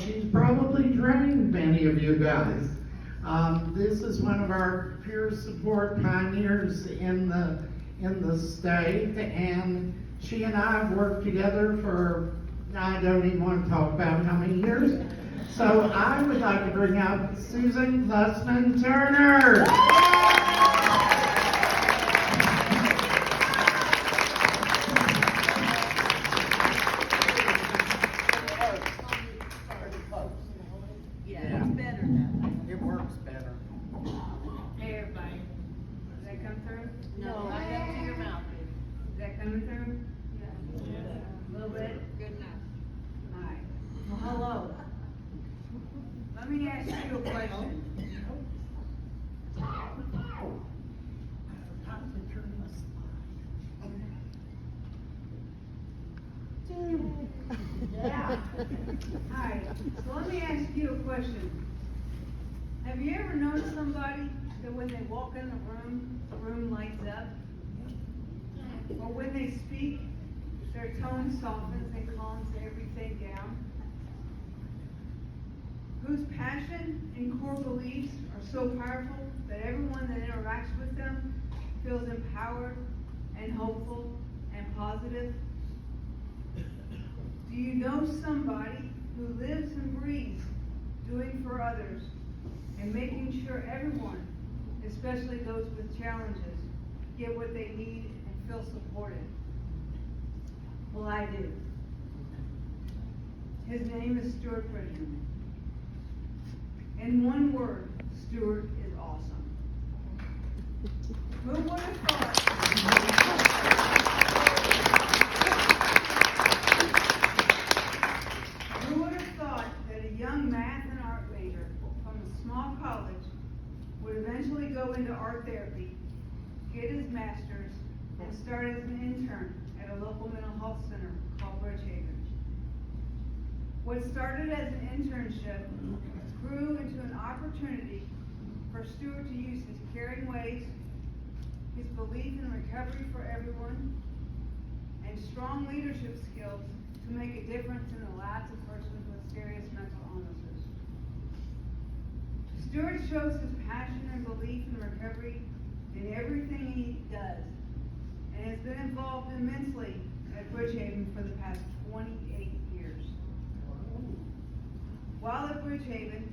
she's probably trained many of you guys. This is one of our peer support pioneers in the state, and she and I have worked together for, I don't even want to talk about how many years. So I would like to bring out Susan Klussman Turner. Hi. So let me ask you a question. Have you ever noticed somebody that when they walk in the room lights up? Or when they speak, their tone softens and calms everything down? Whose passion and core beliefs are so powerful that everyone that interacts with them feels empowered and hopeful and positive? Do you know somebody who lives and breathes doing for others and making sure everyone, especially those with challenges, get what they need and feel supported? Well, I do. His name is Stewart Bridgman. In one word, Stewart is awesome. Who would have thought? Who would have thought that a young math and art major from a small college would eventually go into art therapy, get his master's, and start as an intern at a local mental health center called Bridgman. What started as an internship grew into an opportunity for Stewart to use his caring ways, his belief in recovery for everyone, and strong leadership skills to make a difference in the lives of persons with serious mental illnesses. Stewart shows his passion and belief in recovery in everything he does, and has been involved immensely at Bridghaven for the past 28 years. While at Bridghaven,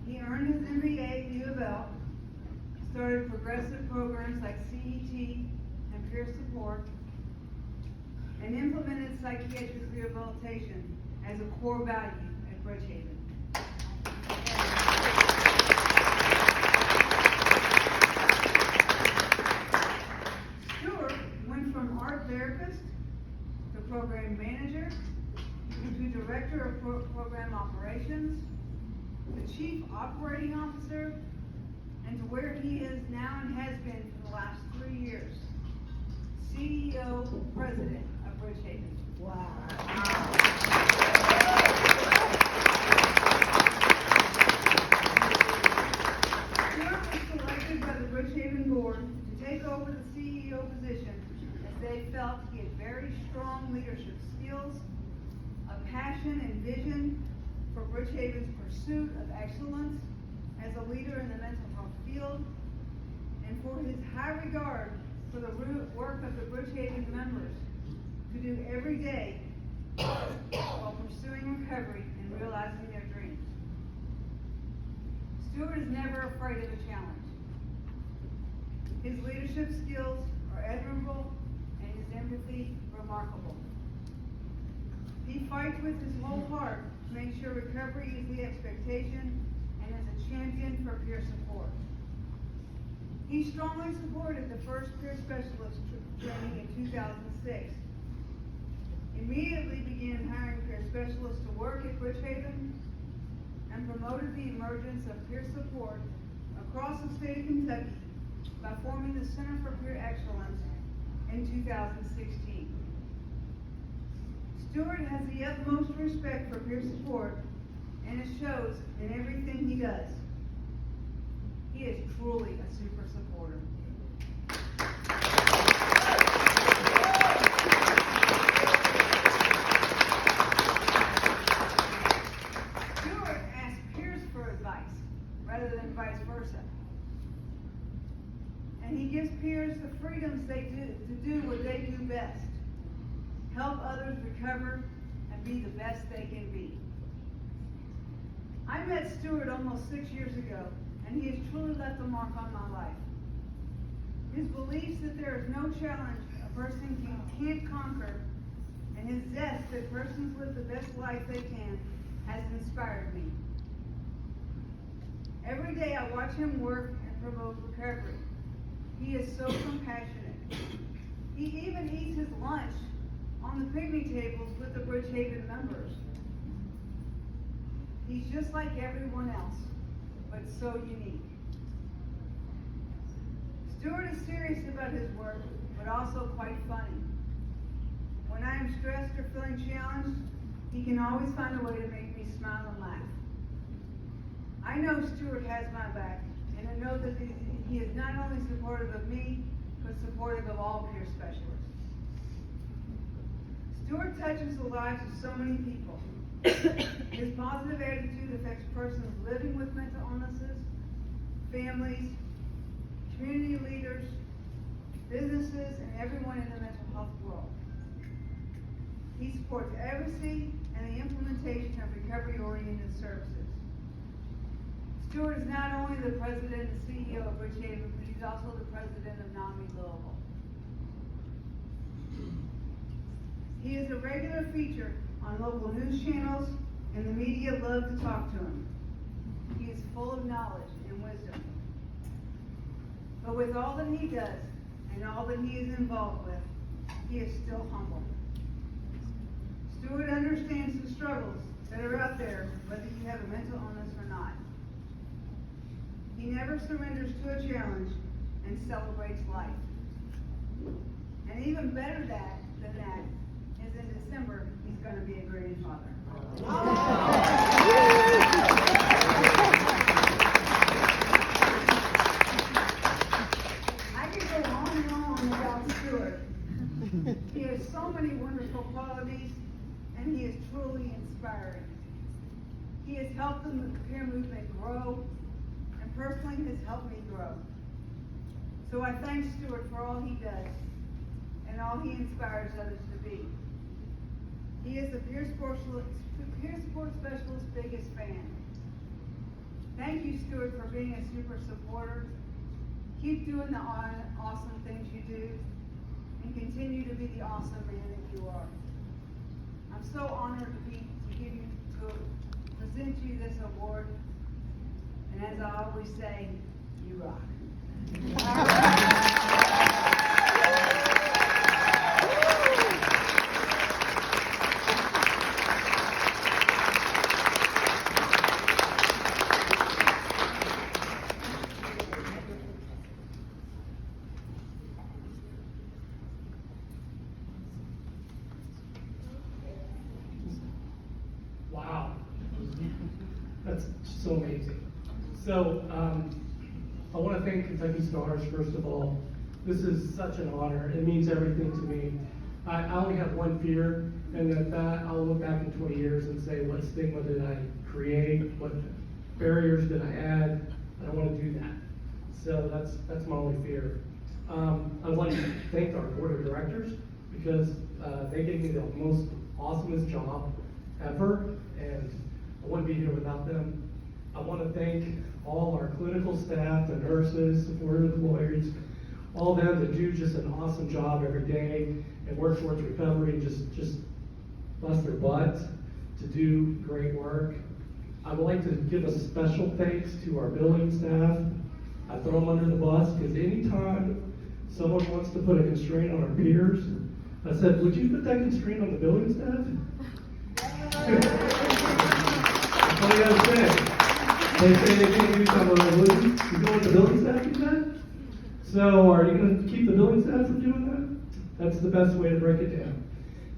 he earned his MBA at U of L, started progressive programs like CET and peer support, and implemented psychiatric rehabilitation as a core value at Bridghaven. Stewart went from art therapist to program manager to director of program operations, the chief operating officer, and to where he is now and has been for the last 3 years, CEO, president of Bridghaven. Wow. Stewart was selected by the Bridghaven board to take over the CEO position as they felt he had very strong leadership skills, a passion and vision for Bridghaven's pursuit of excellence as a leader in the mental health field, and for his high regard for the work of the Bridghaven members to do every day while pursuing recovery and realizing their dreams. Stewart is never afraid of a challenge. His leadership skills are admirable and his empathy remarkable. He fights with his whole heart to make sure recovery is the expectation and is a champion for peer support. He strongly supported the first peer specialist training in 2006. Immediately began hiring peer specialists to work at Bridghaven and promoted the emergence of peer support across the state of Kentucky by forming the Center for Peer Excellence in 2016. Stewart has the utmost respect for peer support, and it shows in everything he does. He is truly a super supporter. than vice versa. And he gives peers the freedoms to do what they do best. Help others recover and be the best they can be. I met Stewart almost 6 years ago, and he has truly left a mark on my life. His beliefs that there is no challenge a person can't conquer, and his zest that persons live the best life they can, has inspired me. Every day I watch him work and promote recovery. He is so compassionate. He even eats his lunch on the picnic tables with the Bridgehaven members. He's just like everyone else, but so unique. Stewart is serious about his work, but also quite funny. When I am stressed or feeling challenged, he can always find a way to make me smile and laugh. I know Stewart has my back, and I know that he is not only supportive of me, but supportive of all peer specialists. Stewart touches the lives of so many people. His positive attitude affects persons living with mental illnesses, families, community leaders, businesses, and everyone in the mental health world. He supports advocacy and the implementation of recovery-oriented services. Stewart is not only the president and CEO of Bridgehaven, but he's also the president of NAMI Louisville. He is a regular feature on local news channels, and the media love to talk to him. He is full of knowledge and wisdom. But with all that he does, and all that he is involved with, he is still humble. Stewart understands the struggles that are out there, whether you have a mental illness or not. He never surrenders to a challenge and celebrates life. And even better than that is in December, he's going to be a grandfather. I could go on and on about Stewart. He has so many wonderful qualities, and he is truly inspiring. He has helped the peer movement grow, and personally has helped me grow. So I thank Stewart for all he does, and all he inspires others to be. He is the peer sports specialist's biggest fan. Thank you, Stewart, for being a super supporter. Keep doing the awesome things you do, and continue to be the awesome man that you are. I'm so honored to present you this award, and as I always say, you rock. Wow, that's so amazing. So, I want to thank Kentucky Stars, first of all. This is such an honor. It means everything to me. I only have one fear, and that I'll look back in 20 years and say, what stigma did I create? What barriers did I add? I don't want to do that. So that's my only fear. I'd like to thank our board of directors, because they gave me the most awesomest job ever, and I wouldn't be here without them. I want to thank all our clinical staff, the nurses, supportive employees, all them that do just an awesome job every day and work towards recovery, just bust their butts to do great work. I would like to give a special thanks to our billing staff. I throw them under the bus because anytime someone wants to put a constraint on our peers, I said, would you put that constraint on the billing staff? That's all you gotta say. They say they can't do something, would you go with the billing staff do that? So are you going to keep the billing staff from doing that? That's the best way to break it down.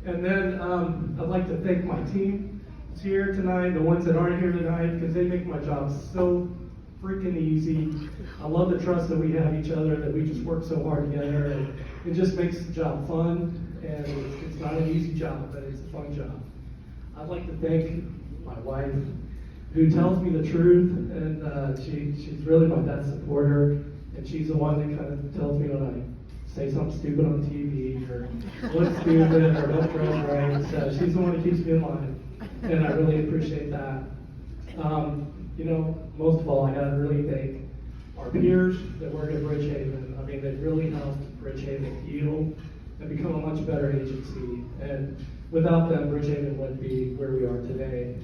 And then I'd like to thank my team that's here tonight, the ones that aren't here tonight, because they make my job so freaking easy. I love the trust that we have each other, that we just work so hard together, and it just makes the job fun, and it's not an easy job, but it's a fun job. I'd like to thank my wife, who tells me the truth, and she's really my best supporter, and she's the one that kind of tells me when I say something stupid on TV, or look stupid, or don't dress right. So she's the one that keeps me in line, and I really appreciate that. Most of all, I gotta really thank our peers that work at Bridgehaven. I mean, they really helped Bridgehaven heal and become a much better agency. And without them, Bridgehaven wouldn't be where we are today.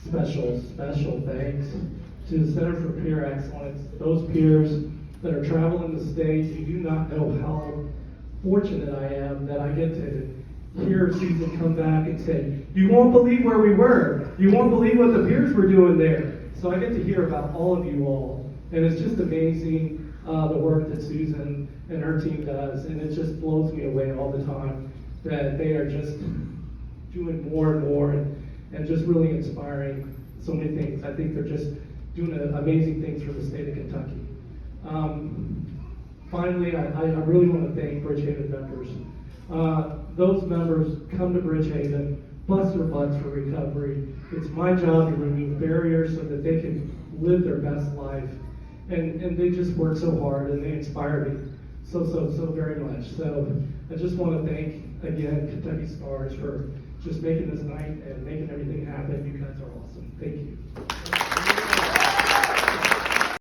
Special thanks to the Center for Peer Excellence. Those peers that are traveling the state, you do not know how fortunate I am that I get to hear Susan come back and say, you won't believe where we were. You won't believe what the peers were doing there. So I get to hear about all of you all. And it's just amazing the work that Susan and her team does. And it just blows me away all the time that they are just doing more and more and just really inspiring so many things. I think they're just doing amazing things for the state of Kentucky. Finally, I really want to thank Bridgehaven members. Those members come to Bridgehaven, bust their butts for recovery. It's my job to remove barriers so that they can live their best life. And they just work so hard, and they inspire me so very much. So I just want to thank, again, Kentucky Stars for just making this night and making everything happen. You guys are awesome. Thank you.